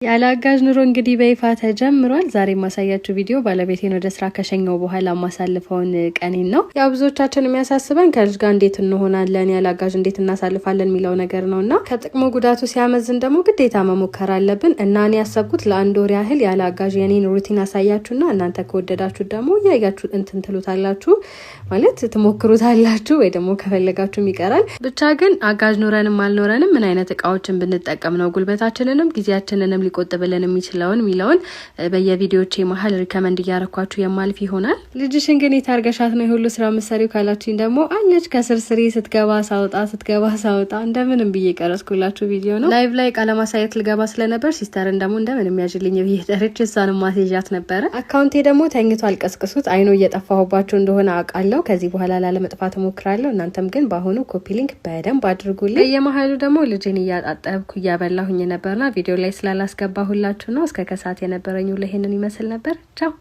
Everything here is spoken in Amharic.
ያላጋዥ ኑሮ እንግዲህ በይፋ ተጀምሯል። ዛሬ ማሳያችሁ ቪዲዮ ባለቤቴን ወደ ስራ ከሸኘው በኋላ ማሳልፈውን ቀኔን ነው። ያው ብዙዎቻችን የሚያሳስበን ከልጅ ጋር እንዴት እንሆናለን፣ ያላጋዥ እንዴት እናሳልፋለን የሚለው ነገር ነውና ከጥቅሙ ጉዳቱ ሲያመዝን ደግሞ ግዴታ መሞከር አለብን እና እኔ ያሰብኩት ለአንድ ወር ያህል ያላጋዥ የኔን ሩቲን አሳያችሁና እናንተ ከወደዳችሁ ደግሞ ያያችሁ እንትን ትሉታላችሁ ማለት ትሞክሩታላችሁ ወይ ደግሞ ከፈለጋችሁ ይቀራል። ብቻ ግን አጋዥ ኖረንም አልኖረንም ምን አይነት እቃዎችን ብንጠቀም ነው ጉልበታችንንም ጊዜያችንንም ሊቆጥብልን የሚችለውን ሚለውን በየቪዲዮቼ መሀል ሪከመንድ እያረኳችሁ የማልፍ ይሆናል። ልጅሽን ግን የታርገሻት ነው ሁሉ ስራ መሰሪው ካላችሁኝ ደግሞ አለች ከስርስሪ ስትገባ ሳውጣ እንደምንም ብዬ ቀረስኩላችሁ ቪዲዮ ነው። ላይቭ ላይ ቃለ ማሳየት ልገባ ስለነበር ሲስተርን ደግሞ እንደምንም ያጅልኝ ብዬ ጠርቼ እሷን ማስያዣት ነበረ። አካውንቴ ደግሞ ተኝቶ አልቀስቅሱት አይኖ እየጠፋሁባችሁ እንደሆነ አውቃለሁ። ከዚህ በኋላ ላለመጥፋት ሞክራለሁ። እናንተም ግን በአሁኑ ኮፒ ሊንክ በደንብ አድርጉልኝ። በየመሀሉ ደግሞ ልጅን እያጣጠብኩ እያበላሁኝ ነበርና ቪዲዮ ላይ ስላላስገባሁላችሁ ነው። እስከ ከሰዓት የነበረኝ ሁሉ ይሄንን ይመስል ነበር። ቻው